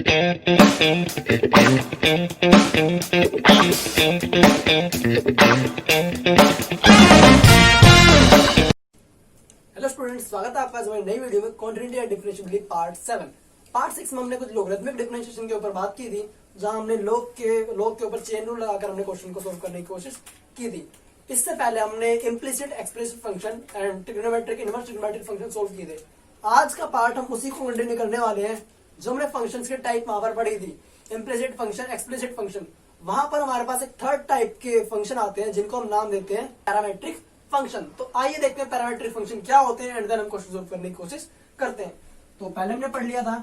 Hello students, स्वागत है आपका हमारी नई वीडियो में क्वाड्रेटिक डिफरेंशिएबिलिटी पार्ट 7। पार्ट 6 में हमने कुछ लॉगरिथमिक डिफरेंशिएशन के ऊपर बात की थी, जहां हमने लॉग के ऊपर चेन रूल लगाकर हमने क्वेश्चन को सोल्व करने की कोशिश की थी। इससे पहले हमने implicit expressive function and trigonometric inverse trigonometric function solve किए थे। आज का पार्ट हम उसी को कंटिन्यू करने वाले हैं जो हमने फंक्शंस के टाइप वहां पर पढ़ी थी, इम्प्लिसिट फंक्शन, एक्सप्लिसिट फंक्शन। वहां पर हमारे पास एक थर्ड टाइप के फंक्शन आते हैं जिनको हम नाम देते हैं पैरामेट्रिक फंक्शन। तो आइए देखते हैं पैरामेट्रिक फंक्शन क्या होते हैं एंड देन हम क्वेश्चन सोल्व करने की कोशिश करते हैं। तो पहले हमने पढ़ लिया था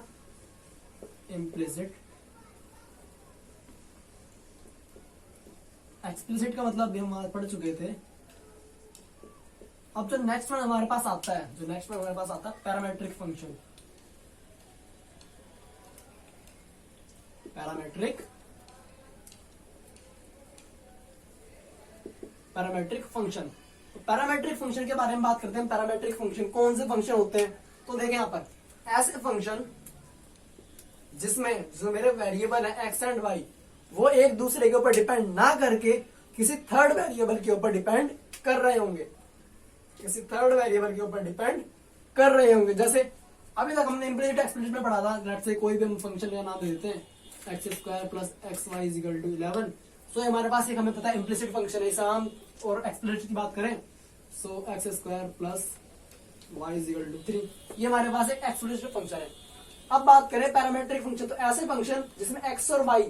इम्प्लिसिट, एक्सप्लिसिट का मतलब भी हम पढ़ चुके थे। अब जो नेक्स्ट वन हमारे पास आता है, parametric function. Parametric function, parametric function के बारे में बात करते हैं। पैरामेट्रिक फंक्शन कौन से फंक्शन होते हैं? तो देखें यहाँ पर ऐसे फंक्शन जिसमें जो मेरे वेरिएबल है एक्स एंड वाई, वो एक दूसरे के ऊपर डिपेंड ना करके किसी थर्ड वेरिएबल के ऊपर डिपेंड कर रहे होंगे, जैसे अभी तक हमने इम्प्लिसिट एक्सप्लिसिट में पढ़ा था। लेट्स से कोई भी हम फंक्शन का नाम दे देते हैं x² plus XY equal to 11। So हमारे पास एक हमें पता है इम्प्लिसिट फंक्शन है। हम और एक्सप्लिसिट की बात करें so x² plus Y equal to 3, ये हमारे पास एक एक्सप्लिसिट फंक्शन है। अब बात करें पैरामेट्रिक फंक्शन, तो ऐसे फंक्शन जिसमें x और y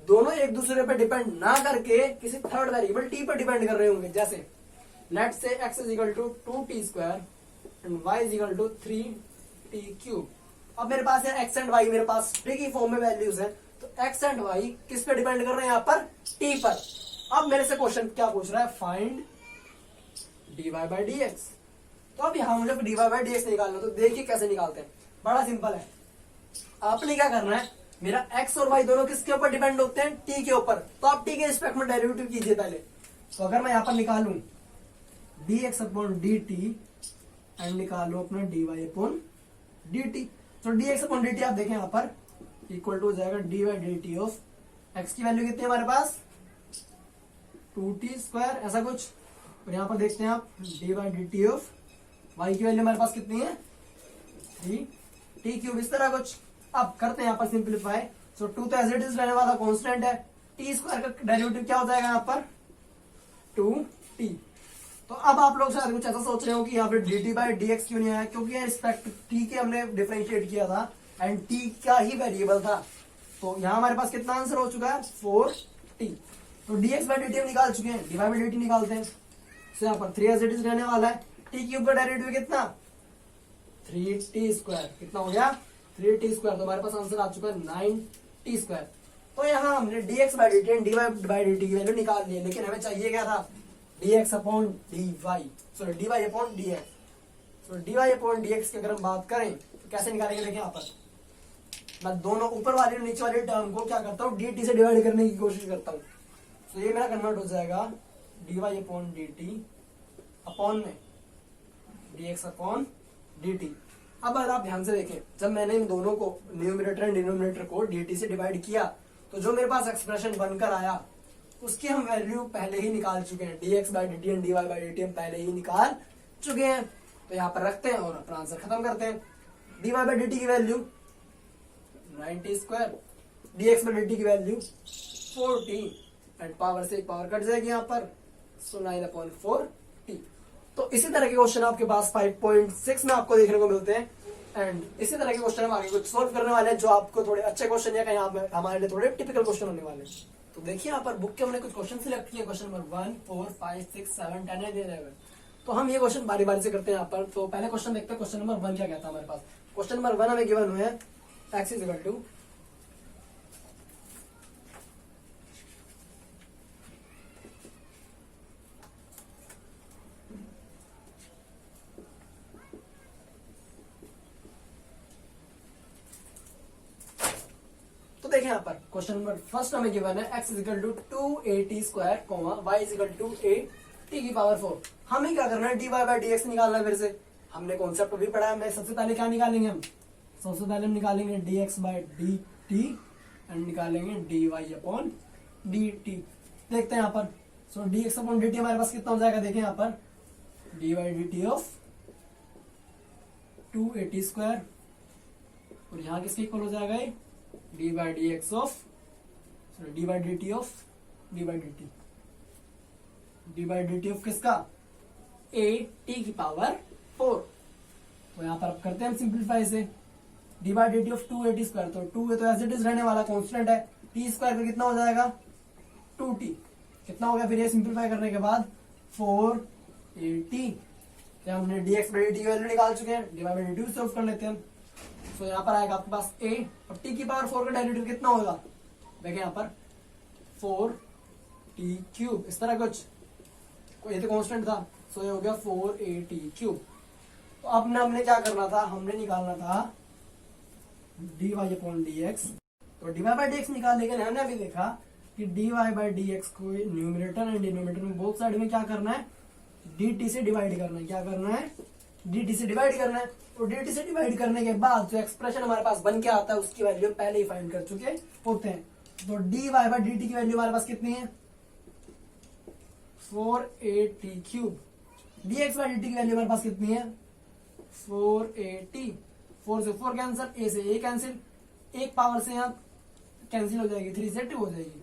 दोनों एक दूसरे पर डिपेंड ना करके किसी थर्ड वेरिएबल t पर डिपेंड कर रहे होंगे। जैसे let's say x is equal to 2t² and y is equal to 3t³। अब मेरे पास है x एंड y, मेरे पास t की फॉर्म में वैल्यूज है, तो x एंड y किस पे डिपेंड कर रहे हैं? यहाँ पर t पर। अब मेरे से क्वेश्चन क्या पूछ रहा है? Find dy by dx। तो अब यहाँ मुझे dy बाई dx निकालना, तो देखिए कैसे निकालते हैं। बड़ा सिंपल है, आपने क्या करना है, मेरा x और y दोनों किसके ऊपर डिपेंड होते हैं? t के ऊपर। तो आप t के रिस्पेक्ट में डेरिवेटिव कीजिए पहले। तो अगर मैं यहाँ पर निकालूं dx अपॉन dt एंड निकालो अपना dy अपॉन dt, तो dx अपॉन dt आप देखें यहाँ पर इक्वल टू हो जाएगा dy by dt of x की वैल्यू कितनी है हमारे पास? 2t², ऐसा कुछ। और यहाँ पर देखते हैं आप dy by dt of y की वैल्यू हमारे पास कितनी है? 3t³, इस तरह कुछ। अब करते हैं यहाँ पर सिंप्लीफाई। सो 2 तो एज इट इज रहने वाला कांस्टेंट है, t² का डेरिवेटिव क्या हो जाएगा यहाँ पर? 2t। तो अब आप लोग शायद कुछ ऐसा सोच रहे हो कि यहाँ पे dt बाई dx क्यों नहीं आया? क्योंकि रिस्पेक्ट t के हमने डिफरेंशिएट किया था एंड t का ही वेरिएबल था। तो यहाँ हमारे पास कितना आंसर हो चुका है? 4t। तो dx बाई dt हम निकाल चुके हैं, dy बाई dt निकालते हैं। तो यहाँ पर 3 एज इट इज रहने वाला है, t³ का डेरिवेटिव कितना? 3t²। कितना हो गया? 3t²। तो हमारे पास आंसर आ चुका है 9t²। तो यहाँ हमने dx by dt and dy by dt की वैल्यू निकाल ली, लेकिन हमें चाहिए क्या था? dx upon dy, sorry dy upon dx। तो dy अपॉन dx की अगर हम बात करें तो कैसे निकालेंगे? देखिए यहाँ पर मैं दोनों ऊपर वाली और नीचे वाली टर्म को क्या करता हूँ? dt से डिवाइड करने की कोशिश करता हूँ। तो ये मेरा कन्वर्ट हो जाएगा dy अपॉन dt अपॉन में dx अपॉन dt। अब अगर आप ध्यान से देखें, जब मैंने इन दोनों को न्यूमरेटर एंड डिनोमिनेटर को dt से डिवाइड किया तो जो मेरे पास एक्सप्रेशन बनकर आया उसकी हम वैल्यू पहले ही निकाल चुके हैं। dx by dt and dy by dt हम पहले ही निकाल चुके हैं। तो यहाँ पर रखते हैं और अपना आंसर खत्म करते हैं। dy बाई dt की value 9t², dx by dt की वैल्यू 4t एंड पावर से एक पावर कट जाएगी यहाँ पर, सो 9/4t। तो इसी तरह के क्वेश्चन आपके पास 5.6 में आपको देखने को मिलते हैं एंड इसी तरह के क्वेश्चन हम आगे कुछ सोल्व करने वाले हैं जो आपको थोड़े अच्छे क्वेश्चन या कहीं हमारे लिए थोड़े टिपिकल क्वेश्चन होने वाले हैं। तो देखिए यहाँ पर बुक के हमने कुछ क्वेश्चन सिलेक्ट किए, क्वेश्चन नंबर 1, 4, 5, 6, 7, 10 एंड 11। तो हम ये क्वेश्चन बारी बारी से करते हैं यहाँ पर। तो पहले क्वेश्चन देखते हैं, क्वेश्चन नंबर 1 क्या कहता है हमारे पास। क्वेश्चन नंबर 1 हमें गिवन हुए हैं x इज इक्वल टू यहाँ पर क्वेश्चन नंबर फर्स्ट हमें गिवन है x is equal to 2at², y is equal to 8t⁴। हमें क्या करना है? dy बाई dx निकालना है। फिर से हमने कॉन्सेप्ट भी पढ़ा है। सबसे पहले क्या निकालेंगे हम? सबसे पहले हम निकालेंगे dx बाई टी एंड निकालेंगे D Y upon D T. देखते हैं यहाँ पर, so D x upon D T हमारे पास कितना हो जाएगा, देखें यहाँ पर D Y D T of 280 square, और यहाँ किसके इक्वल हो जाएगा ये, D by D X of D by D T of D by D T, D by D T of किसका, ए टी की पावर 4। तो यहाँ पर अब करते हैं हम सिंप्लीफाई से, D by D T of 280 square, तो 2 है तो एज इट इज रहने वाला, कॉन्स्टेंट है, टी स्क्वायर का कितना हो जाएगा 2t, कितना हो गया फिर ये सिंप्लीफाई करने के बाद 480। क्या हमने dx बाई dt की वैल्यू निकाल चुके हैं, dy बाई dt सॉल्व कर लेते हैं। तो यहाँ पर आएगा आपके पास a और t की पावर 4 का डेरिवेटिव कितना होगा, देखें यहाँ पर 4t क्यूब, इस तरह कुछ, ये तो कांस्टेंट था, सो ये हो गया 4at क्यूब। तो अब हमने क्या करना था, हमने निकालना था dy अपॉन dx। तो dy बाई dx निकालने के लिए हमने अभी देखा कि dy बाई dx को न्यूमरेटर एंड डिनोमिनेटर में बोथ साइड में क्या करना है, dt से डिवाइड करना है, क्या करना है, dt से डिवाइड करना है। और dt से डिवाइड करने के बाद जो एक्सप्रेशन हमारे पास बन के आता है उसकी वैल्यू पहले ही फाइंड कर चुके होते हैं। तो dy बाई dt की वैल्यू हमारे पास कितनी है 4at cube, dx by dt की वैल्यू हमारे पास कितनी है 4at, 4 से 4 कैंसिल, a से a कैंसिल, एक पावर से यहाँ कैंसिल हो जाएगी, 3 से 2 हो जाएगी,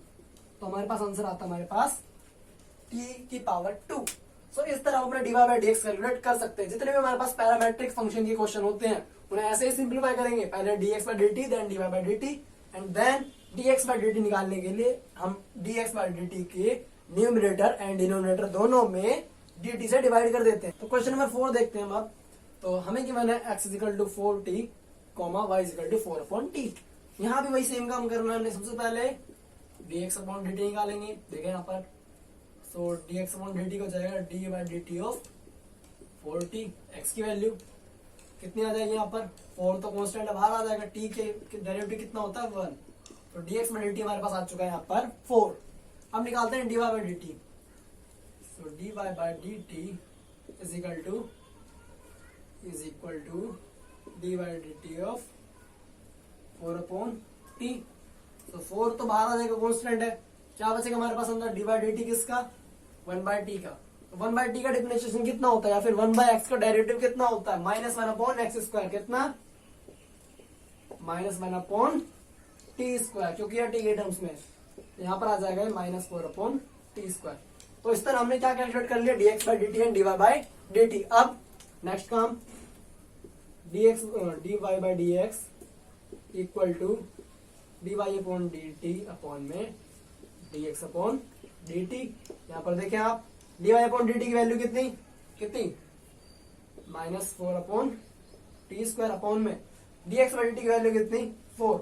तो हमारे पास आंसर आता है हमारे पास t की पावर 2। सो इस तरह हम अपना dy बाई dx कैलकुलेट कर सकते हैं। जितने भी हमारे पास पैरामेट्रिक फंक्शन के क्वेश्चन होते हैं उन्हें ऐसे ही सिंप्लीफाई करेंगे, पहले dx by dt, then dy by dt and then dx by dt निकालने के लिए हम dx बाई dt के न्यूमरेटर एंड डिनोमिनेटर दोनों में dt से डिवाइड कर देते हैं। तो क्वेश्चन नंबर 4 देखते हैं हम अब। तो हमें गिवन है x is equal to 4t, y is equal to 4 upon T. यहाँ भी वही सेम काम करना है हमने, सबसे पहले dx अपॉन dt निकालेंगे, देखें यहाँ पर, सो dx अपॉन dt को जाएगा D by D T of 4t, x की वैल्यू कितनी आ जाएगी यहाँ पर, 4 तो कांस्टेंट है, बाहर आ जाएगा, t के डेरिवेटिव कितना होता है 1, तो dx बाई dt हमारे पास आ चुका है यहाँ पर 4। अब निकालते हैं dy by dt, so dy by dt is equal to D by D T of 4 upon T. तो 4 तो बाहर आ जाएगा, कॉन्स्टेंट है, क्या बचेगा हमारे पास अंदर, डी बाई डी टी किसका 1 बाई टी का। 1 बाई टी का डिफरेंशिएशन कितना होता है, या फिर 1 बाई एक्स का डेरिवेटिव कितना होता है, -1 अपॉन एक्स स्क्वायर, कितना -1 अपॉन टी स्क्वायर, क्योंकि यह टी के टर्म्स में, यहाँ पर आ जाएगा -4 अपॉन टी स्क्वायर। तो इस तरह हमने क्या कैलकुलेट कर लिया, dx by dt and dy by dt। अब नेक्स्ट काम, dy by dx equal to dy upon dt upon में dx अपॉन dt। यहाँ पर देखें आप, dy अपॉन dt की वैल्यू कितनी कितनी -4 अपॉन टी स्क्वायर अपॉन में dx बाई dt की वैल्यू कितनी 4।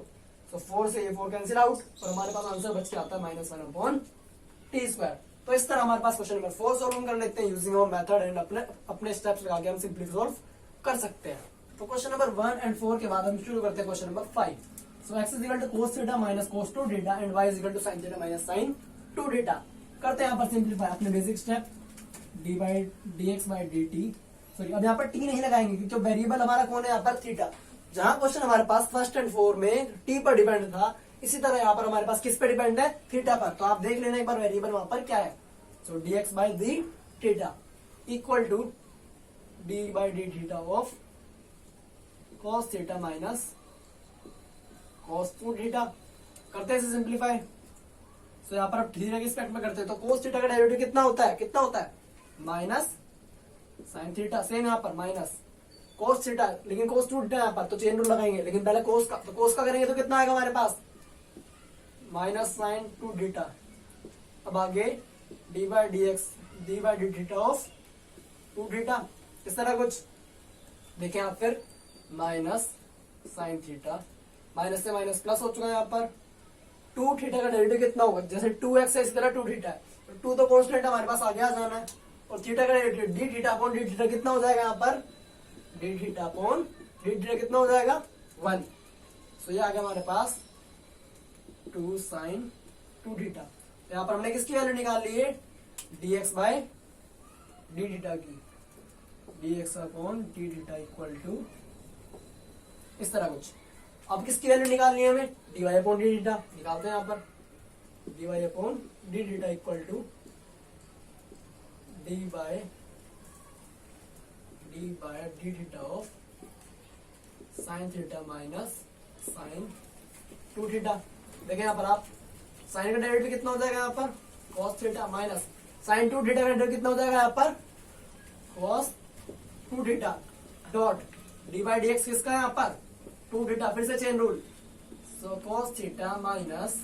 तो 4 से ये 4 कैंसिल आउट और हमारे पास आंसर बच के आता है -1 अपॉन टी स्क्वायर। तो इस तरह हमारे पास क्वेश्चन नंबर 4 सॉल्व कर लेते हैं यूजिंग अवर मेथड एंड अपने स्टेप्स लगा के हम सिंपली सॉल्व कर सकते हैं। तो क्वेश्चन नंबर 1 एंड 4 के बाद हम शुरू करते हैं question number 5। So x is equal to cos theta minus cos 2 theta and y is equal to sin theta minus sin 2 theta. करते हैं यहाँ पर सिंप्लीफाई अपने basic step, dx by dt, sorry अब यहाँ पर t नहीं लगाएंगे क्योंकि वेरिएबल हमारा कौन है यहाँ पर थीटा। जहां क्वेश्चन हमारे पास फर्स्ट एंड 4 में t पर डिपेंड था, इसी तरह यहाँ पर हमारे पास किस पे डिपेंड है, थीटा पर। तो आप देख लेना एक बार वेरिएबल वहां पर क्या है। So dx by D theta equal to D by D theta of cos theta minus cos 2 theta. करते हैं इसे सिंप्लीफाई। सो यहाँ पर आप थीटा के रिस्पेक्ट में करते हैं, तो cos थीटा का डेरिवेटिव कितना होता है, कितना होता है माइनस sin थीटा। सेम यहाँ पर माइनस cos थीटा, लेकिन cos 2 थीटा यहाँ पर, तो चेन रूल लगाएंगे, लेकिन पहले cos का, तो cos का करेंगे तो कितना आएगा हमारे पास माइनस sin 2 थीटा। अब आगे D by D x D by D theta of 2 theta, इस तरह कुछ। देखें आप फिर माइनस साइन थीटा, माइनस से माइनस प्लस हो चुका है यहाँ पर। 2 थीटा का डेरिवेटिव कितना होगा, जैसे 2x है इस तरह 2 थीटा है, तो 2 तो कांस्टेंट हमारे पास आगे आ जाना है। और थीटा का derivative D theta upon D theta कितना हो जाएगा यहाँ पर, D theta upon D theta कितना हो जाएगा 1। सो ये आ गया हमारे पास 2 साइन 2 थीटा। यहाँ पर हमने किसकी वैल्यू निकाल ली है, dx बाय डी थीटा की, dx upon D theta equal to इस तरह कुछ। अब किसकी वैल्यू निकालनी है हमें, dy अपॉन डी थीटा निकालते हैं यहाँ पर, dy upon D theta equal to D by D theta of sine theta minus sine 2 theta. देखें यहाँ पर आप साइन का डेरिवेटिव कितना हो जाएगा यहाँ पर, cos theta minus sine 2 theta का डेरिवेटिव कितना हो जाएगा यहाँ पर, cos 2 theta dot D by D X किसका है यहाँ पर 2 थीटा, फिर से chain rule, so cos theta minus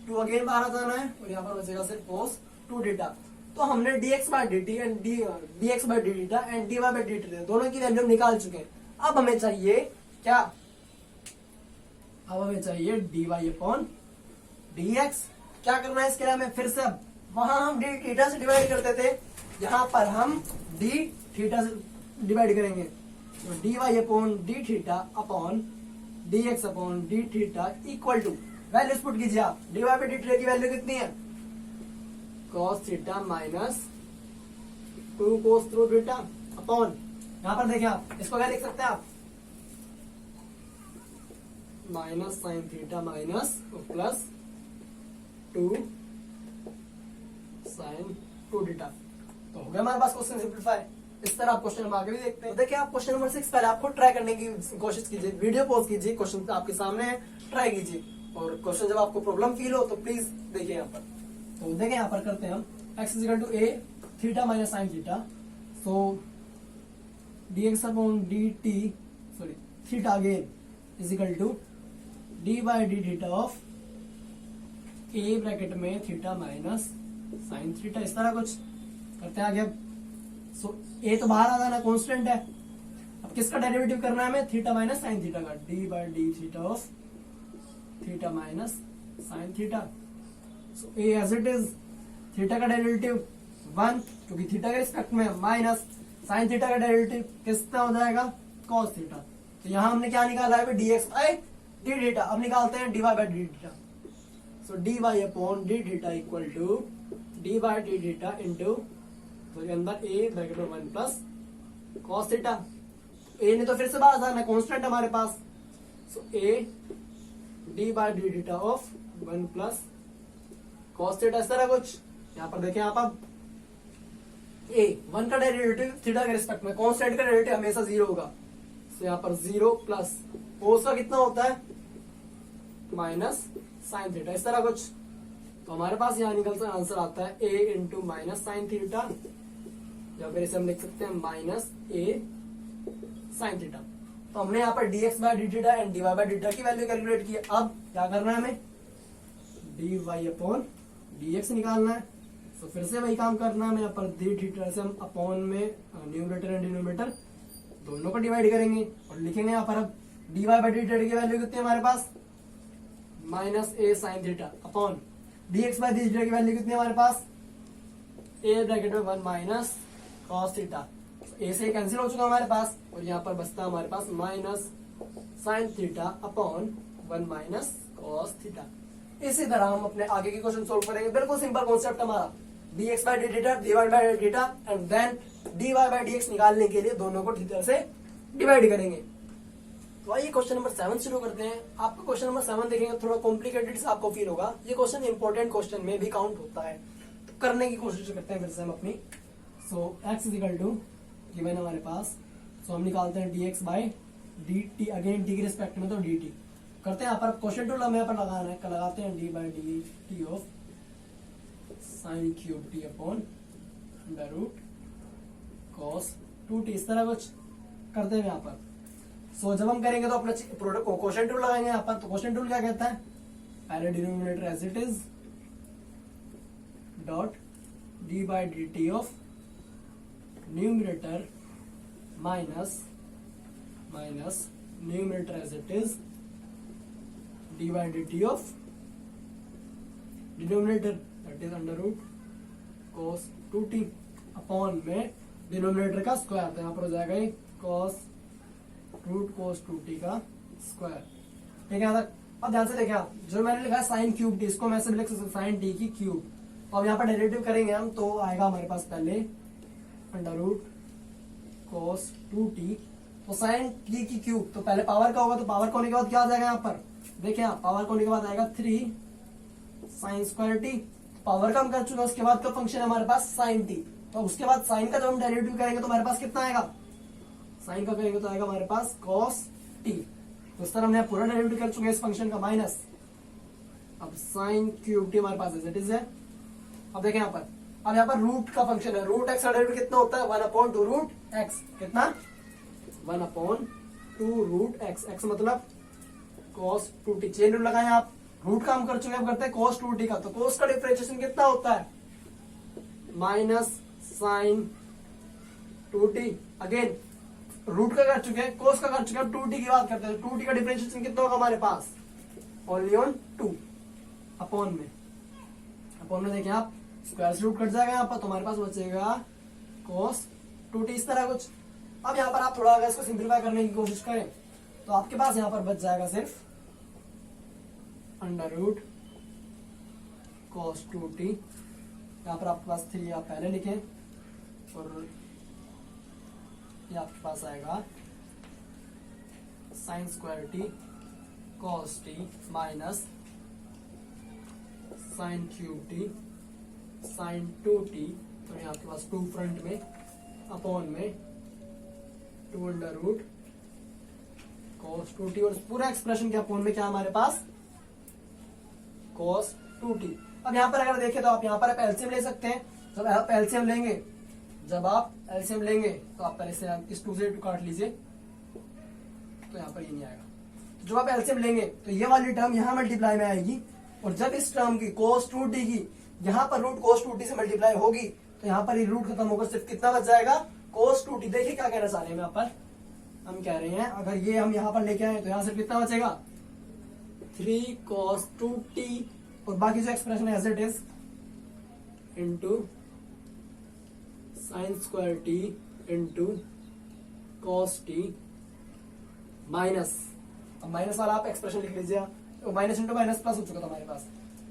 2 again बाहर आ जाना है और यहाँ पर बचेगा सिर्फ cos 2 थीटा। तो हमने dx by D T and dx by D theta and dy by D theta दोनों की वैल्यू निकाल चुके हैं। अब हमें चाहिए क्या, अब हमें चाहिए dy अपॉन dx। क्या करना है इसके लिए हमें, फिर से अब वहां हम डी थीटा से डिवाइड करते थे, यहाँ पर हम डी थीटा से डिवाइड करेंगे, तो dy upon D theta upon dx upon D theta equal to values put कीजिए आप, dy बाई डी थीटा की वैल्यू कितनी है, cos theta minus 2 cos 2 theta upon, यहाँ पर देखिए आप इसको क्या लिख सकते हैं आप, minus sine theta minus plus 2 sine 2 theta. तो हो गया हमारे पास क्वेश्चन सिंप्लीफाई। इस तरह आप क्वेश्चन नंबर आगे भी देखते हैं। तो देखिए आप क्वेश्चन नंबर 6 पहले आप खुद ट्राई करने की कोशिश कीजिए, वीडियो पॉज कीजिए, क्वेश्चन आपके सामने है, ट्राई कीजिए, और क्वेश्चन जब आपको प्रॉब्लम फील हो तो प्लीज देखिए यहाँ पर। तो देखिए यहाँ पर करते हैं हम x is equal to a theta minus sine theta, so dx upon dt sorry theta again is equal to D by D theta of a bracket में थीटा माइनस साइन थीटा, इस तरह कुछ करते हैं आगे। अब सो a तो बाहर आ जाना, कांस्टेंट है, अब किसका डेरिवेटिव करना है हमें, थीटा माइनस साइन थीटा का, D by D theta of theta minus sine theta. So a as it is, theta का डेरिवेटिव 1 क्योंकि थीटा के रिस्पेक्ट में, माइनस साइन थीटा का डेरिवेटिव कितना हो जाएगा cos थीटा। तो यहां हमने क्या निकाला है dx बाई डी थीटा, अब निकालते हैं dy by D theta, so dy upon D theta equal to D by D theta into तो अंदर a ब्रैकेट में 1 प्लस cos थीटा, a ने तो फिर से बाहर जाना है, कांस्टेंट हमारे पास, सो a D by D theta of 1 plus cos theta, इस तरह कुछ। यहाँ पर देखें आप, अब a 1 का डेरिवेटिव थीटा के रिस्पेक्ट में, कांस्टेंट का डेरिवेटिव हमेशा 0 होगा, तो यहाँ पर 0 प्लस cos का कितना होता है माइनस साइन थीटा, इस तरह कुछ। तो हमारे पास यहाँ निकल कर आंसर आता है a into minus sine theta, या फिर इसे हम लिख सकते हैं माइनस a साइन थीटा। तो हमने यहाँ पर dx by D theta and dy by D theta की वैल्यू कैलकुलेट की। अब क्या करना है हमें, dy अपॉन dx निकालना है, तो फिर से वही काम करना है हमें, यहाँ पर डी थीटा से हम अपॉन में न्यूमरेटर एंड डिनोमिनेटर दोनों को डिवाइड करेंगे और लिखेंगे यहाँ पर अब dy बाई डी थीटा की वैल्यू कितनी है हमारे पास, minus a sine theta upon dx by D theta की वैल्यू कितनी है हमारे पास, a ब्रैकेट में 1 माइनस cos थीटा, a से कैंसिल हो चुका हमारे पास, और यहाँ पर बचता हमारे पास minus sine theta upon 1 minus cos theta. इसी तरह हम अपने आगे के क्वेश्चन सोल्व करेंगे। बिल्कुल सिंपल कॉन्सेप्ट हमारा, dx by D theta, dy by D theta and then dy by dx निकालने के लिए दोनों को थीटा से डिवाइड करेंगे। तो आइए क्वेश्चन नंबर 7 शुरू करते हैं। आपको क्वेश्चन नंबर 7 देखेंगे थोड़ा कॉम्प्लिकेटेड सा आपको फील होगा, ये क्वेश्चन इंपॉर्टेंट क्वेश्चन में भी काउंट होता है, तो करने की कोशिश करते हैं फिर से हम अपनी। So x is equal to given हमारे पास, सो हम निकालते हैं dx by D T, again t के रिस्पेक्ट में तो dt करते हैं। यहाँ पर क्वेश्चन टूल हमें यहाँ पर लगाना है, लगाते हैं d by D T of sine cube t upon under root cos 2t, इस तरह कुछ करते हैं यहाँ पर। सो जब हम करेंगे तो अपना प्रोडक्ट क्वेश्चन टूल लगाएंगे यहाँ पर। तो क्वेश्चन टूल क्या कहता है, पहले denominator as it is dot D by D T of numerator minus numerator as it is D by D T of denominator that is under root cos 2t upon में denominator का square, तो यहाँ पर हो जाएगा ये cos root cos 2t का square. ठीक है, अब ध्यान से देखिए, जो मैंने लिखा है साइन क्यूब टी, इसको मैं ऐसे लिख सकता हूँ साइन टी की क्यूब। तो अब यहाँ पर डेरिवेटिव करेंगे हम, तो आएगा हमारे पास पहले अंडर रूट cos 2t तो साइन टी की क्यूब, तो पहले पावर का होगा, तो पावर का होने के बाद क्या आ जाएगा यहाँ पर, देखिए पावर का होने के बाद आएगा 3 साइन स्क्वायर टी। पावर का हम कर चुके हैं, उसके बाद का फंक्शन है हमारे पास साइन टी। तो उसके बाद साइन का जब हम डेरिवेटिव करेंगे तो हमारे पास कितना आएगा, साइन का करेंगे तो आएगा हमारे पास कॉस टी। तो इस तरह हमने पूरा डेरिवेटिव कर चुके हैं इस फंक्शन का, माइनस अब साइन क्यूब टी हमारे पास इट इज है। अब देखें यहाँ पर, अब यहाँ पर रूट का फंक्शन है, रूट एक्स का डेरिवेटिव कितना होता है, 1/2 रूट एक्स, कितना 1/2 रूट एक्स, एक्स मतलब cos 2t। चेन रूल लगाएं आप, रूट का हम कर चुके हैं, अब करते हैं cos 2t का। तो cos का डिफरेंशिएशन कितना होता है, minus sign 2t। Again root का कर चुके हैं, cos का कर चुके हैं, 2t की बात करते हैं। 2t का डिफरेंशिएशन कितना होगा हमारे पास, ओनली ऑन 2 अपॉन में देखिए आप, स्क्वायर से रूट कट जाएगा यहाँ पर, तो हमारे पास बचेगा cos 2t, इस तरह कुछ। अब यहाँ पर आप थोड़ा अगर इसको सिंप्लीफाई करने की कोशिश करें तो आपके पास यहाँ पर बच जाएगा सिर्फ अंडर रूट cos 2t। यहाँ पर आपके पास 3 आप पहले लिखें, और ये आपके पास आएगा sine square T cos t minus sine cube T sine 2t, तो यहाँ आपके पास 2 फ्रंट में अपॉन में 2 अंडर रूट cos 2t, और पूरा एक्सप्रेशन के अपॉन में क्या हमारे पास cos 2t। अब यहाँ पर अगर देखें तो आप यहाँ पर एलसीएम ले सकते हैं। जब आप एलसीएम लेंगे तो आप पहले से इस 2 से 2 काट लीजिए, तो यहाँ पर ये नहीं आएगा। तो जब आप एलसीएम लेंगे तो ये वाली टर्म यहाँ मल्टीप्लाई में आएगी, और जब इस टर्म की cos 2t की यहाँ पर रूट cos 2t से मल्टीप्लाई होगी तो यहाँ पर ये रूट खत्म होकर सिर्फ कितना बच जाएगा, cos 2t। देखिए क्या कहना चाह रहे हैं यहाँ पर, हम कह रहे हैं अगर ये हम यहाँ पर लेके आए तो यहाँ सिर्फ कितना बचेगा, 3 cos 2t, और बाकी जो एक्सप्रेशन है as it is into sine square T into cos t minus, अब माइनस वाला आप एक्सप्रेशन लिख लीजिए, तो माइनस इंटू माइनस प्लस हो चुका था हमारे पास।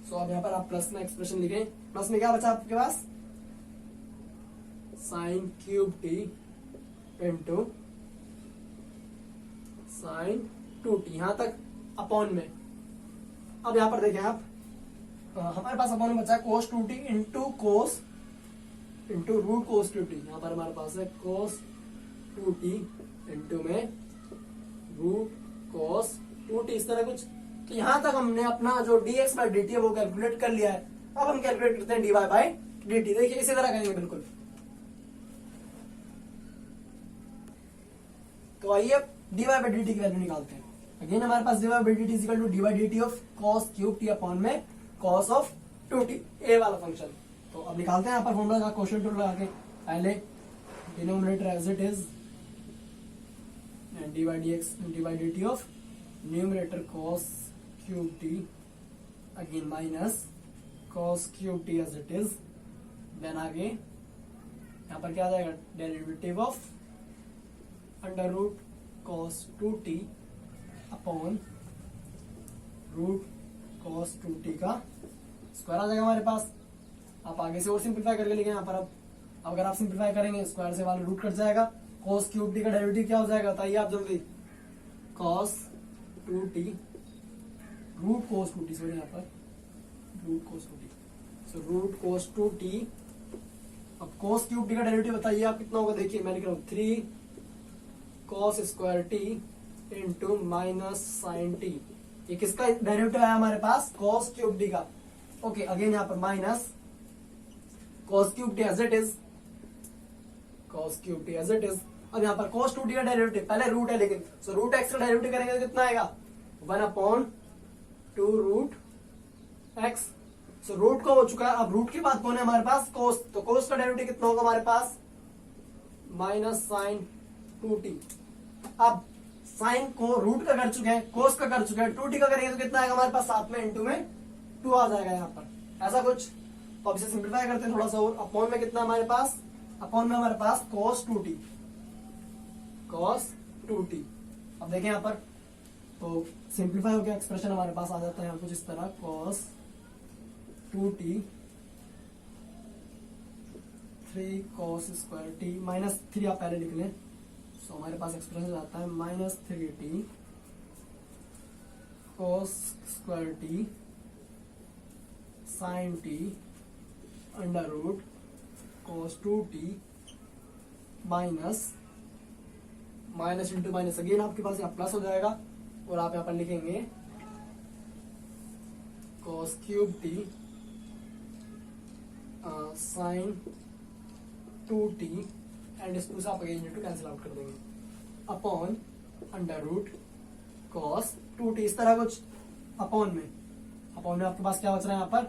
सो अब यहाँ पर आप प्लस में एक्सप्रेशन लिखें, प्लस में क्या बचा आपके पास, sine cube T into sine 2t, यहां तक अपॉन में। अब यहां पर देखें आप, हमारे पास अपॉन में बचा है cos 2t into root cos 2t। यहां पर हमारे पास है cos 2t इंटू में रूट cos 2t, इस तरह कुछ। तो यहां तक हमने अपना जो dx बाई dt है वो कैलकुलेट कर लिया है। अब हम कैलकुलेट करते हैं dy बाई dt। देखिए इसी तरह करेंगे बिल्कुल। तो आइए dy बाई dt की वैल्यू निकालते हैं। अगेन हमारे पास dy by dt is equal to dy by dt of cos cube t upon में cos ऑफ 2t, ए वाला फंक्शन। तो अब निकालते हैं यहाँ पर फॉर्मूला का, क्वेश्चन टू लगा के। पहले denominator as it is dy by dt of numerator cos cube t again minus cos cube t as it is. Then आगे यहाँ पर क्या आ जाएगा, derivative of under root cos 2t upon root cos 2t का square आ जाएगा हमारे पास। आप आगे से और सिंप्लीफाई करके लिखें यहाँ पर। अब अगर आप सिंप्लीफाई करेंगे स्क्वायर से वाला रूट कट जाएगा, cos क्यूब t का डेरिवेटिव क्या हो जाएगा बताइए आप जल्दी, cos 2t root cos 2t, sorry यहाँ पर root cos 2t, so root cos 2t। अब cos क्यूब t का डेरिवेटिव बताइए आप कितना होगा, देखिए मैं लिख रहा हूँ 3 cos square t into minus sine t। ये किसका डेरिवेटिव है हमारे पास, cos क्यूब t का। ओके अगेन यहाँ पर minus cos cube t as it is, cos cube t as it is. अब यहाँ पर cos 2t का डेरिवेटिव पहले रूट है, लेकिन सो रूट एक्स का डेरिवेटिव करेंगे तो कितना आएगा, 1/2 रूट एक्स। सो रूट का हो चुका है। अब रूट के बाद कौन है हमारे पास, cos। तो cos का डेरिवेटिव कितना होगा हमारे पास, माइनस साइन 2t। अब साइन को रूट का कर चुके हैं, cos का कर चुके हैं, 2t का करेंगे तो कितना आएगा हमारे पास, साथ में इंटू में 2 आ जाएगा यहाँ पर, ऐसा कुछ। तो अब इसे सिंप्लीफाई करते हैं थोड़ा सा और। अपॉन में कितना हमारे पास, अपॉन में हमारे पास cos 2t, cos 2t। अब देखें यहाँ पर, तो सिंप्लीफाई होकर एक्सप्रेशन हमारे पास आ जाता है यहाँ कुछ इस तरह, cos 2t 3 cos square t minus 3 आप पहले लिख लें, सो हमारे पास एक्सप्रेशन आता है -3t cos square T sin t under root cos 2t minus into minus again आपके पास यहाँ प्लस हो जाएगा और आप यहाँ पर लिखेंगे cos cube t sin 2t and इस 2 से आप अगेन इंटू कैंसिल आउट कर देंगे upon under root cos 2t इस तरह कुछ अपॉन में आपके पास क्या बच रहा है यहाँ पर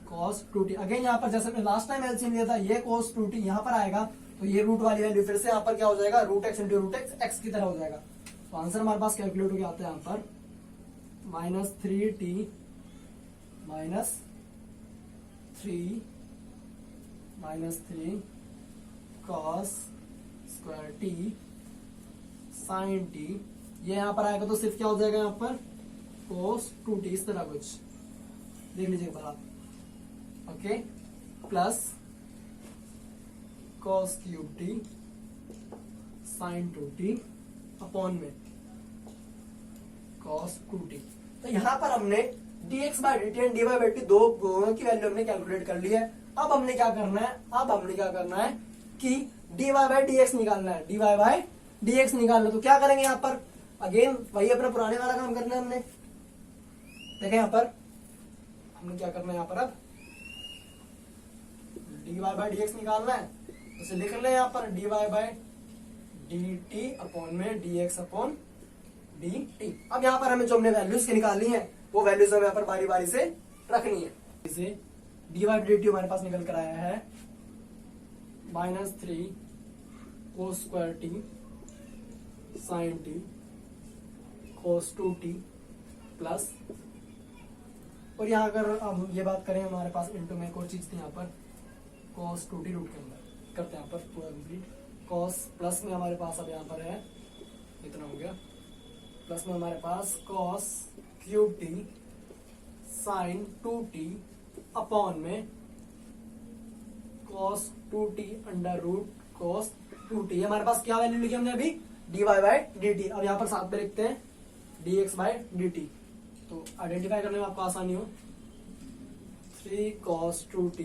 cos 2t अगेन यहाँ पर जैसे मैं लास्ट टाइम एलसीएम लिया था ये cos 2t यहाँ पर आएगा तो ये रूट वाली वैल्यू फिर से यहाँ पर क्या हो जाएगा root x into root X की तरह हो जाएगा। तो आंसर हमारे पास कैलकुलेट हो गया आता है यहाँ पर -3t -3 cos square T sin t ये यहाँ पर आएगा तो सिर्फ क्या हो जाएगा यहाँ पर cos 2t इस तरह कुछ देख लीजिए एक बार आप okay plus cos cube t sin 2t upon में cos 2t। तो यहाँ पर हमने dx by dt and dy by dt दोनों की वैल्यू हमने कैलकुलेट कर ली है। अब हमने क्या करना है कि dy बाई dx निकालना है तो क्या करेंगे यहाँ पर अगेन वही अपना पुराने वाला काम करना है हमने। देखें यहाँ पर हमने क्या करना है यहाँ पर अब dy बाई dx निकालना है तो इसे लिख लें यहाँ पर dy बाई dt अपॉन में dx अपॉन dt। अब यहाँ पर हमें जो हमने वैल्यूज की निकालनी है वो वैल्यूज हमें यहाँ पर बारी बारी से रखनी है। इसे dy बाई dt हमारे पास निकल कर आया है -3 cos square t sin t cos 2t plus और यहाँ अगर हम ये बात करें हमारे पास इंटू में एक और चीज थी यहाँ पर cos 2t रूट के अंदर करते हैं यहाँ पर पूरा कंप्लीट cos प्लस में हमारे पास अब यहाँ पर है इतना हो गया प्लस में हमारे पास cos cube t sin 2t upon में cos 2t under root cos 2t हमारे पास क्या वैल्यू लिखी हमने अभी dy बाई dt। अब यहाँ पर साथ में लिखते हैं dx बाई dt तो आइडेंटिफाई करने में आपको आसानी हो 3 cos 2t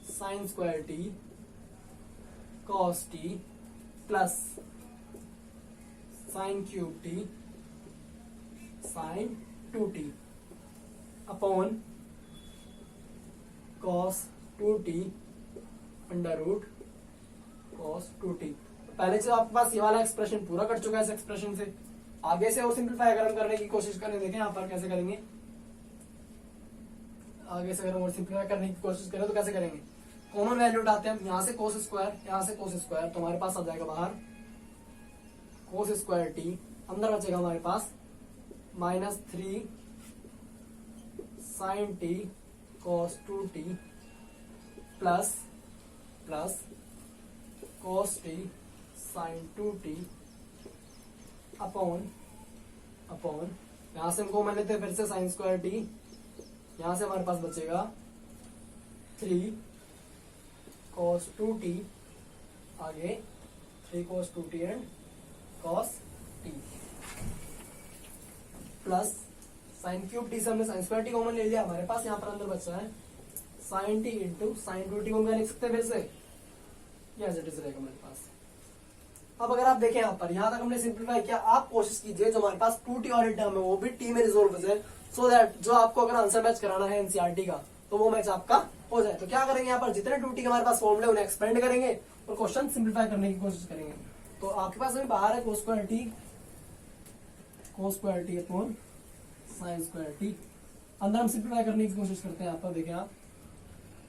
sin square t cos t plus sin cube t sin 2t upon cos 2t under root cos 2t। पहले से आपके पास ये वाला एक्सप्रेशन पूरा कट चुका है इस एक्सप्रेशन से। आगे से और सिंपलीफाई अगर हम करने की कोशिश करें देखें यहाँ पर कैसे करेंगे। आगे से अगर हम और सिंपलीफाई करने की कोशिश करें तो कैसे करेंगे कॉमन वैल्यू उठाते हैं हम यहाँ से cos स्क्वायर यहाँ से cos स्क्वायर तो हमारे पास आ जाएगा बाहर cos स्क्वायर t अंदर बचेगा हमारे पास -3 sin t cos 2t plus cos t sin 2t upon यहाँ से हम कॉमन लेते हैं फिर से sin स्क्वायर t यहाँ से हमारे पास बचेगा 3 cos 2t आगे 3 cos 2t and cos t plus sin cube t से हमने sin स्क्वायर t कॉमन ले लिया हमारे पास यहाँ पर अंदर बचा है sin t into sin 2t को हम क्या लिख सकते हैं फिर से एज इट इज रहेगा हमारे पास। अब अगर आप देखें यहाँ पर यहाँ तक हमने सिंप्लीफाई किया आप कोशिश कीजिए जो हमारे पास 2t वाली टर्म है वो भी t में रिजोल्व हो जाए सो दैट जो आपको अगर आंसर मैच कराना है एनसीईआरटी का तो वो मैच आपका हो जाए। तो क्या करेंगे यहाँ पर जितने 2t के हमारे पास फॉर्मूले उन्हें एक्सपेंड करेंगे और क्वेश्चन सिंप्लीफाई करने की कोशिश करेंगे। तो आपके पास अभी बाहर है cos square t upon sin square t अंदर हम सिंप्लीफाई करने की कोशिश करते हैं। यहाँ पर देखें आप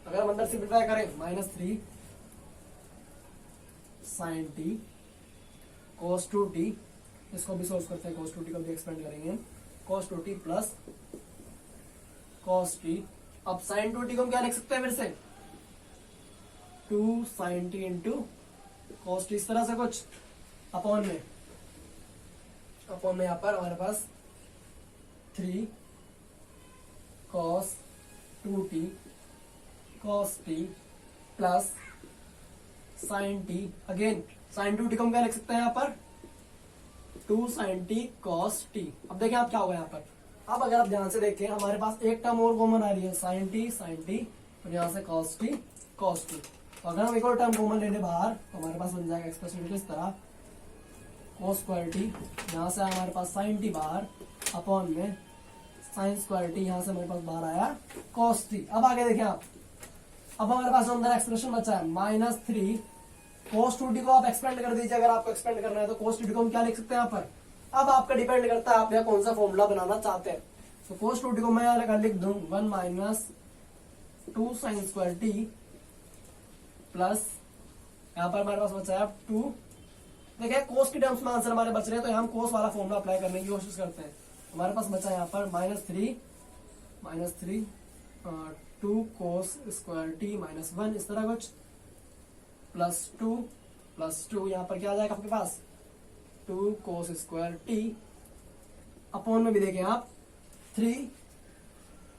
अगर हम अंदर सिंप्लीफाई करें -3 sin t cos 2t इसको भी सोल्व करते हैं cos 2t को भी एक्सपेंड करेंगे cos 2t plus cos t। अब sin 2t को हम क्या लिख सकते हैं फिर से 2 sin t into cos t इस तरह से कुछ अपॉन में यहाँ पर हमारे पास 3 cos 2t cos t plus sin t again sine 2t को हम क्या लिख सकते हैं यहाँ पर 2 sin t cos t। अब देखें आप क्या होगा यहाँ पर, अब अगर आप ध्यान से देखें हमारे पास एक टर्म और कॉमन आ रही है sin t और यहाँ से cos t तो अगर हम एक और टर्म कॉमन ले लें बाहर तो हमारे पास बन जाएगा एक्सप्रेशन इस तरह cos स्क्वायर t, यहाँ से हमारे पास sin t बाहर अपॉन में sin स्क्वायर t, यहाँ से हमारे पास बाहर आया cos t। अब आगे देखें आप, अब हमारे पास अंदर एक्सप्रेशन बचा है -3 cos 2t को आप एक्सपेंड कर दीजिए, अगर आपको एक्सपेंड करना है तो cos 2t को हम क्या लिख सकते हैं यहाँ पर। अब आपका डिपेंड करता है आप यहाँ कौन सा फॉर्मूला बनाना चाहते हैं। तो cos 2t को मैं यहाँ लिख दूं 1 - 2 sin स्क्वायर t प्लस यहाँ पर हमारे पास बचा है 2। देखिए cos की टर्म्स में आंसर हमारे बच रहे हैं तो यहाँ हम cos वाला फॉर्मूला अप्लाई करने की कोशिश करते हैं। हमारे पास बचा यहाँ पर -3 2 cos स्क्वायर t -1 इस तरह कुछ प्लस टू यहाँ पर क्या आ जाएगा आपके पास 2 cos स्क्वायर t अपॉन में भी देखें आप 3।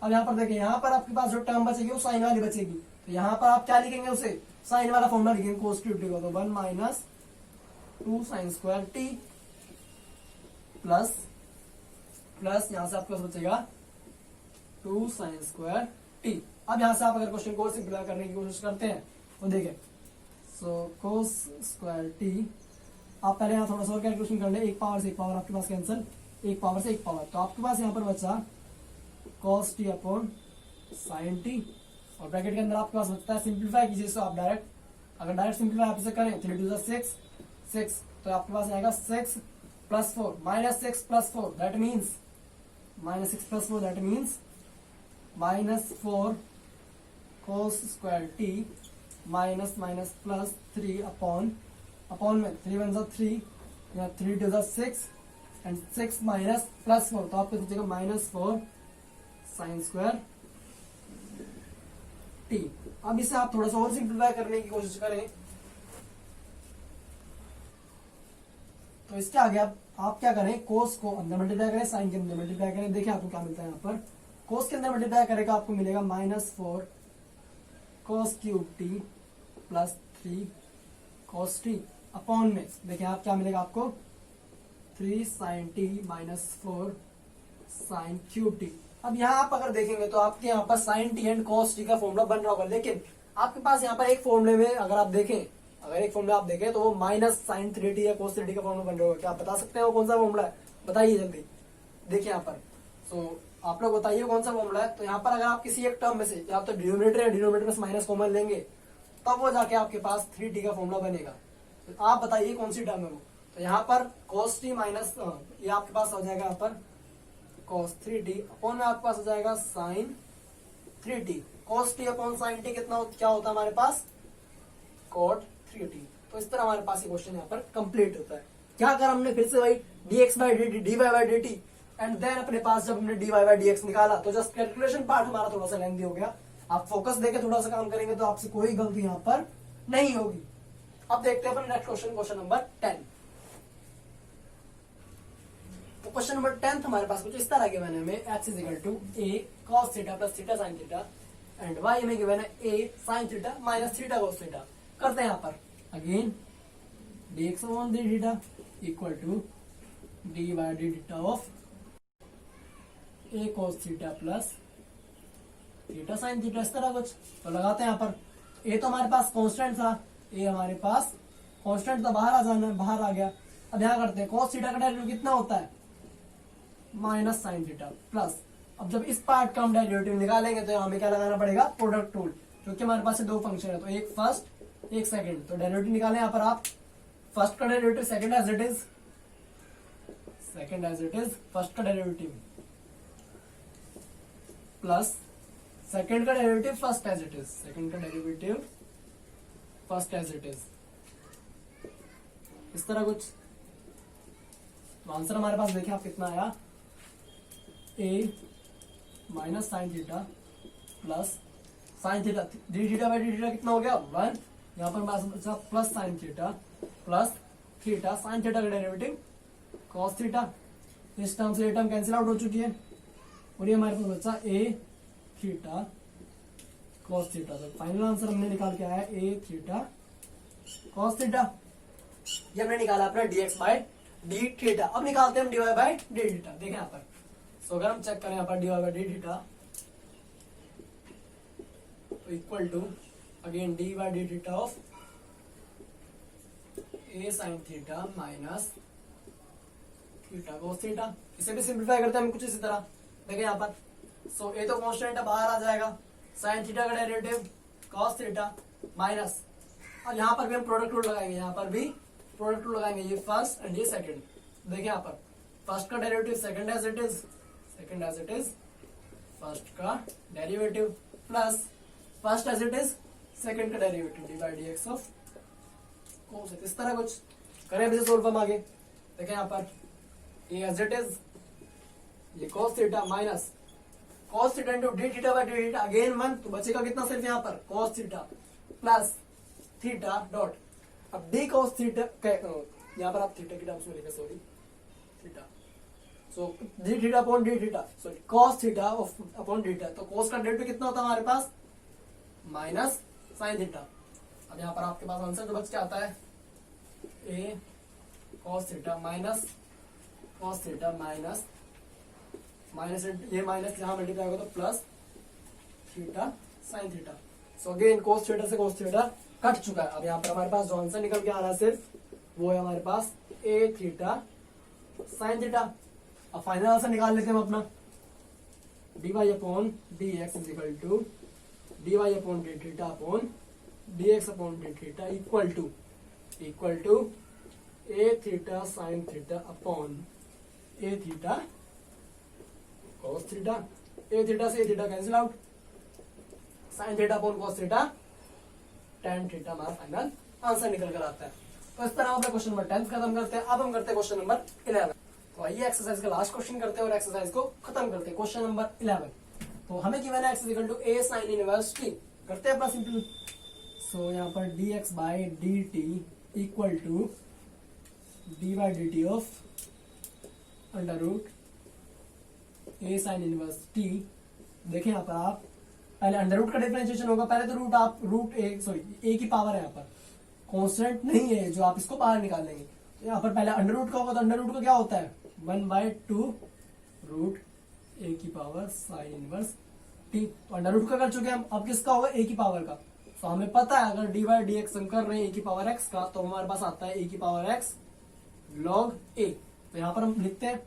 अब यहाँ पर देखें यहाँ पर आपके पास जो टर्म बचेगी वो साइन वाली बचेगी, तो यहाँ पर आप क्या लिखेंगे उसे साइन वाला फॉर्मूला लिखेंगे cos 2t को, तो 1 - 2 sin स्क्वायर t प्लस यहाँ से आपके पास बचेगा 2 sin स्क्वायर t। अब यहाँ से आप अगर क्वेश्चन को सिंपलीफाई करने की कोशिश करते हैं तो देखें सो cos स्क्वायर t, आप पहले यहाँ थोड़ा सा और कैलकुलेशन कर ले, एक पावर से एक पावर आपके पास कैंसिल, एक पावर से एक पावर, तो आपके पास यहाँ पर बचा cos t upon sin t और ब्रैकेट के अंदर आपके पास बचता है सिंपलीफाई कीजिए इसको आप डायरेक्ट, अगर डायरेक्ट सिंपलीफाई आप इसे करें 3 2 6 तो आपके पास आएगा 6 + 4 -6 + 4 that means -4 cos square t -3 upon में 3 1 3 या 3 2 6 एंड 6 +4 तो आपको दीजिएगा -4 sin स्क्वायर t। अब इसे आप थोड़ा सा और सिंपलीफाई करने की कोशिश करें तो इसके आगे आप क्या करें cos को अंदर मल्टीप्लाई करें, साइन के अंदर मल्टीप्लाई करें, देखिए आपको क्या मिलता है यहाँ पर cos के अंदर मल्टीप्लाई करेगा आपको मिलेगा -4 cos cube t plus 3 cos t upon में देखिए आप क्या मिलेगा आपको 3 sin t -4 sin cube t। अब यहाँ आप अगर देखेंगे तो आपके यहाँ पर sin t and cos t का फॉर्मूला बन रहा होगा, लेकिन आपके पास यहाँ पर एक फॉर्मूले में अगर आप देखें तो वो -sin 3t या cos 3t का फॉर्मूला बन रहा होगा। क्या आप बता सकते हैं वो कौन सा फॉर्मूला है, बताइए जल्दी। देखिए यहाँ पर आप लोग बताइए कौन सा फॉर्मूला है। तो यहाँ पर अगर आप किसी एक टर्म में से या तो डिनोमिनेटर में माइनस कॉमन लेंगे तब वो जाके आपके पास 3t का फॉर्मूला बनेगा। तो आप बताइए कौन सी टर्म है वो। तो यहाँ पर cos t माइनस ये आपके पास हो जाएगा यहाँ पर cos 3t अपॉन में आपके पास हो जाएगा sin 3t। cos t upon sin t क्या होता है हमारे पास cot 3t। तो इस तरह हमारे पास ये क्वेश्चन यहाँ पर कंप्लीट होता है। क्या कर हमने फिर से वही dx/dt dy/dt एंड देन अपने पास जब हमने dy/dx निकाला तो जस्ट कैलकुलेशन पार्ट हमारा थोड़ा सा लेंथी हो गया। आप फोकस देके थोड़ा सा काम करेंगे तो आपसे कोई गलती यहाँ पर नहीं होगी। अब देखते हैं अपन नेक्स्ट क्वेश्चन नंबर 10। तो क्वेश्चन नंबर 10 हमारे पास कुछ इस तरह गिवन है हमें x = a cos theta plus theta sin theta and y हमें गिवन है a sin theta minus theta cos theta. करते हैं यहाँ पर again dx/dθ equal to dy/dθ of a cos theta plus theta sin theta, इस तरह कुछ। तो लगाते हैं यहाँ पर a तो हमारे पास कांस्टेंट था, a हमारे पास कांस्टेंट था, बाहर आ गया। अब यहाँ करते हैं cos थीटा का डेरिवेटिव कितना होता है माइनस sin थीटा प्लस। अब जब इस पार्ट का हम डेरिवेटिव निकालेंगे तो हमें क्या लगाना पड़ेगा प्रोडक्ट रूल, क्योंकि हमारे पास दो फंक्शन है तो एक फर्स्ट एक सेकंड। तो डेरिवेटिव निकालें यहाँ पर आप फर्स्ट का derivative second as it is first का डेरिवेटिव प्लस सेकंड का derivative first as it is इस तरह कुछ। तो आंसर हमारे पास देखिए आप कितना आया a minus sine theta plus sine theta dθ/dθ कितना हो गया 1। यहाँ पर हमारे पास बचा plus sine theta plus theta sine theta का डेरिवेटिव cos थीटा। इस टर्म से ये टर्म कैंसिल आउट हो चुकी है और ये हमारे पास बचा a थीटा cos थीटा। तो फाइनल आंसर हमने निकाल के आया a थीटा cos थीटा। ये हमने निकाला अपना dx बाय डी थीटा। अब निकालते हैं हम dy बाय डी थीटा। देखें यहाँ पर, सो अगर हम चेक करें यहाँ पर dy by D theta equal to again D by D theta of A sine theta minus theta cos theta. इसे भी सिंप्लीफाई करते हैं हम कुछ इसी तरह। देखें यहाँ पर, सो ए तो कांस्टेंट है, बाहर आ जाएगा, साइन थीटा का डेरिवेटिव कॉस थीटा माइनस, और यहाँ पर भी हम प्रोडक्ट रूल लगाएंगे, यहाँ पर भी प्रोडक्ट रूल लगाएंगे, ये फर्स्ट एंड ये सेकंड। देखिए यहाँ पर फर्स्ट का derivative second as it is, second as it is, first का derivative plus first as it is second का derivative D by D X of cos. इस तरह कुछ करें इसे सोल्व हम आगे। देखें यहाँ पर ए एज इट इज, ये cos theta minus cos theta into d theta by D theta, again 1, तो बचेगा कितना सिर्फ यहाँ पर cos theta plus theta dot, अब डी cos थीटा, यहाँ पर आप थीटा की टर्म्स में लिखे, sorry theta, so d theta upon D theta, sorry cos theta upon D theta, तो cos का डेरिवेटिव कितना होता है हमारे पास माइनस साइन थीटा। अब यहाँ पर आपके पास आंसर जो बच के आता है ए cos theta minus cos theta minus minus, ये माइनस यहाँ मल्टीप्लाई होगा तो plus theta sine theta. So again cos theta से cos थीटा कट चुका है। अब यहाँ पर हमारे पास जो आंसर निकल के आ रहा है सिर्फ वो है हमारे पास ए थीटा साइन थीटा। अब फाइनल आंसर निकाल लेते हैं हम अपना, d Y upon d x is equal to d Y upon D theta upon d x upon D theta equal to a theta sine theta upon a theta cos theta. A theta से a theta cancel out, sine theta upon cos theta tan theta हमारा final answer निकल कर आता है। तो इस तरह हम क्वेश्चन नंबर 10 खत्म करते हैं। अब हम करते हैं क्वेश्चन नंबर 11। तो आइए एक्सरसाइज का लास्ट क्वेश्चन करते हैं और एक्सरसाइज को खत्म करते हैं। क्वेश्चन नंबर 11, तो हमें गिवन है x equal to a sin inverse t। करते हैं अपना सिंपल, सो यहाँ पर dx by D T equal to D by D T of under root A sine inverse T. देखें यहाँ पर आप पहले अंडर रूट का डिफरेंशिएशन होगा, पहले तो रूट आप रूट ए सॉरी ए की पावर है, यहाँ पर कांस्टेंट नहीं है जो आप इसको बाहर निकाल लेंगे। तो यहाँ पर पहले अंडर रूट का होगा, तो अंडर रूट का क्या होता है 1/2 रूट ए की पावर साइन इनवर्स टी। तो अंडर रूट का कर चुके हैं हम, अब किसका होगा ए की पावर का। तो हमें पता है अगर डी बाई डी एक्स हम कर रहे हैं ए की पावर एक्स का, तो हमारे पास आता है ए की पावर एक्स लॉग ए। तो यहाँ पर हम लिखते हैं,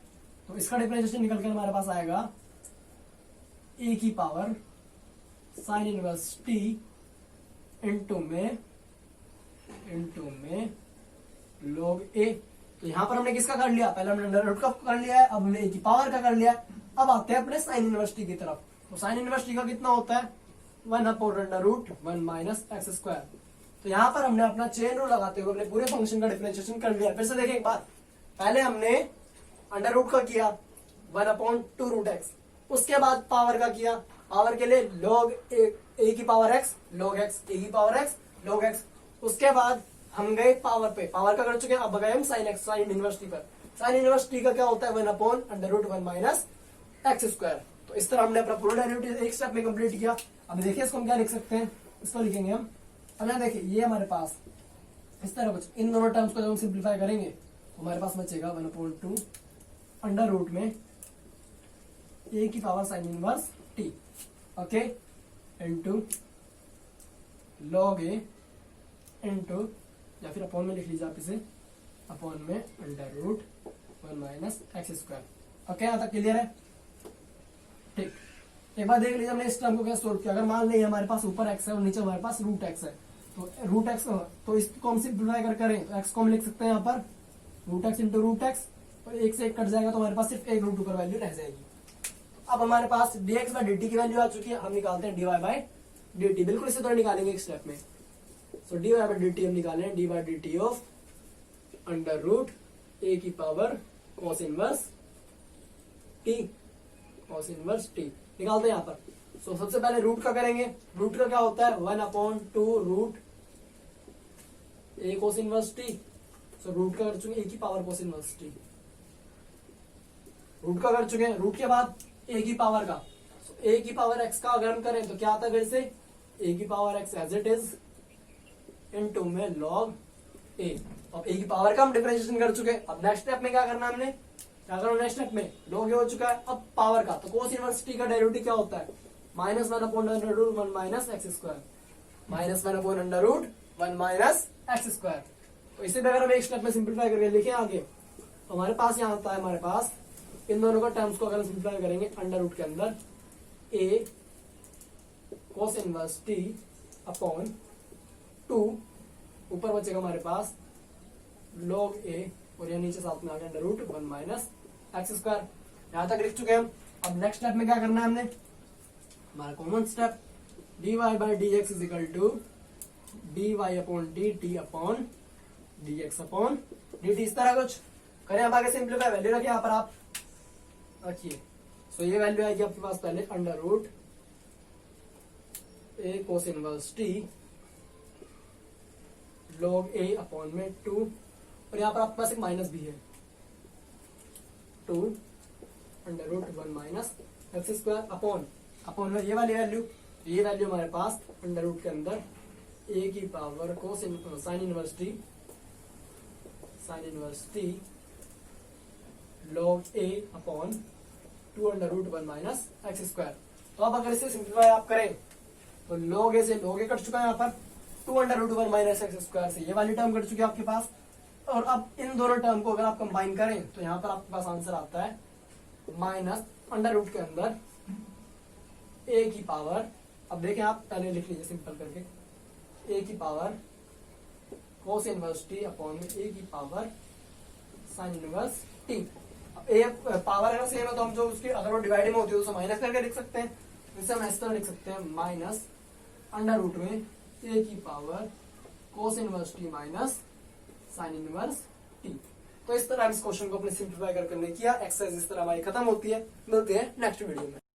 तो इसका डिफरेंशिएशन निकल कर हमारे पास आएगा ए की power sine inverse T into में लॉग ए। तो यहां पर हमने किसका कर लिया, पहले हमने अंडर रूट का कर लिया है, अब हमने ए की पावर का कर लिया है। अब आते हैं अपने साइन इनवर्स टी की तरफ। तो साइन इनवर्स टी का कितना होता है 1 upon under root 1 minus x square. तो यहाँ पर हमने अपना चेन रूल लगाते हुए अपने पूरे फंक्शन का डिफरेंशिएशन कर लिया। फिर से देखें एक बार, पहले हमने अंडर रूट का किया 1 अपॉन 2 रूट एक्स, उसके बाद पावर का किया, पावर के लिए log ए की पावर एक्स log एक्स, ए की पावर एक्स log एक्स। उसके बाद हम गए पावर पे, पावर का कर चुके हैं, अब गए हम sine X sine inverse T पर। साइन इनवर्स टी का क्या होता है 1 upon under root 1 minus x square. तो इस तरह हमने अपना पूरा डेरिवेटिव एक स्टेप में कंप्लीट किया। अब देखिए इसको हम क्या लिख सकते हैं, इसको लिखेंगे हम, अब यहाँ देखिए ये हमारे पास इस तरह कुछ, इन दोनों टर्म्स को जब हम सिंप्लीफाई करेंगे तो हमारे पास बचेगा 1 अपॉन 2 अंडर रूट में ए की power sine inverse T, okay, into log ए इनटू, या फिर अपॉन में लिख लीजिए आप इसे, अपॉन में under root 1 minus x square. Okay, यहाँ तक क्लियर है? ठीक, एक बार देख लीजिए हमने इस टर्म को कैसे सोल्व किया। अगर मान लीजिए हमारे पास ऊपर एक्स है और नीचे हमारे पास रूट एक्स है, तो रूट एक्स, तो इसको हम सिंप्लीफाई कर करें तो एक्स को हम लिख सकते हैं यहाँ पर root x into root x, और एक से एक कट जाएगा तो हमारे पास सिर्फ एक रूट ऊपर वैल्यू रह जाएगी। अब हमारे पास dx बाई dt की वैल्यू आ चुकी है, हम निकालते हैं dy बाई dt। बिल्कुल इसी तरह निकालेंगे एक स्टेप में। सो dy बाई dt हम निकालें dy by dt of under root a की power cos inverse t, cos inverse t निकालते हैं यहाँ पर। सो सबसे पहले रूट का करेंगे, रूट का क्या होता है 1 upon 2 root a cos inverse t। So root का कर चुके ए की power cos inverse t, root का कर चुके हैं। रूट के बाद ए की पावर का, ए की पावर एक्स का अगर हम करें तो क्या आता है फिर से ए की power x as it is into में लॉग ए। अब ए की पावर का हम डिफरेंशिएशन कर चुके हैं। अब नेक्स्ट स्टेप में क्या करना हमने, क्या करो नेक्स्ट स्टेप में, log ए हो चुका है। अब पावर का, तो कोस इनवर्स टी का डेरिवेटिव क्या होता है, -1 upon under root 1 minus x square, -1 upon under root 1 minus x square. तो इसे भी अगर हम एक स्टेप में सिंप्लीफाई करके लिखे आगे, तो हमारे पास यहाँ आता है, हमारे पास इन दोनों का टर्म्स को अगर हम सिंप्लीफाई करेंगे अंडर रूट के अंदर, ए कोस इनवर्स टी अपॉन 2, ऊपर बचेगा हमारे पास log ए, और यहाँ नीचे साथ में आ गया under root 1 minus x square. यहां तक लिख चुके हैं हम। अब नेक्स्ट स्टेप में क्या करना है हमने, हमारा common step, dy by D x is equal to dy upon D t upon d x upon D t. इस तरह कुछ करें। अब आगे सिंप्लीफाई वैल्यू रखिए यहाँ पर आप रखिए। सो ये वैल्यू आएगी आपके पास पहले under root A cos inverse t log a upon में 2, और यहाँ पर आपके पास एक माइनस भी है, 2 under root 1 minus x square upon में ये वाली वैल्यू, ये वैल्यू हमारे पास अंडर रूट के अंदर ए की power cos sine inverse t log a upon 2 under root 1 minus x square. तो अब अगर इसे सिंप्लीफाई आप करें तो log ए से log ए कट चुका है, यहाँ पर 2 under root 1 minus x square से ये वाली टर्म कट चुकी है आपके पास। और अब इन दोनों टर्म को अगर आप कंबाइन करें तो यहाँ पर आपके पास आंसर आता है माइनस अंडर रूट के अंदर ए की पावर, अब देखें आप पहले लिख लीजिए सिंपल करके, ए की पावर कोस इनवर्स टी अपॉन में ए की पावर साइन इनवर्स टी। ए पावर है ना सेम है, तो हम जो उसकी अगर वो डिवाइडिंग में होती है तो माइनस करके लिख सकते हैं। इसे हम इस तरह लिख सकते हैं, माइनस अंडर रूट में ए की पावर कोस inverse T minus sign inverse T. तो इस तरह इस क्वेश्चन को अपने सिंप्लीफाई करके किया। एक्सरसाइज इस तरह हमारी खत्म होती है। मिलते हैं नेक्स्ट वीडियो में।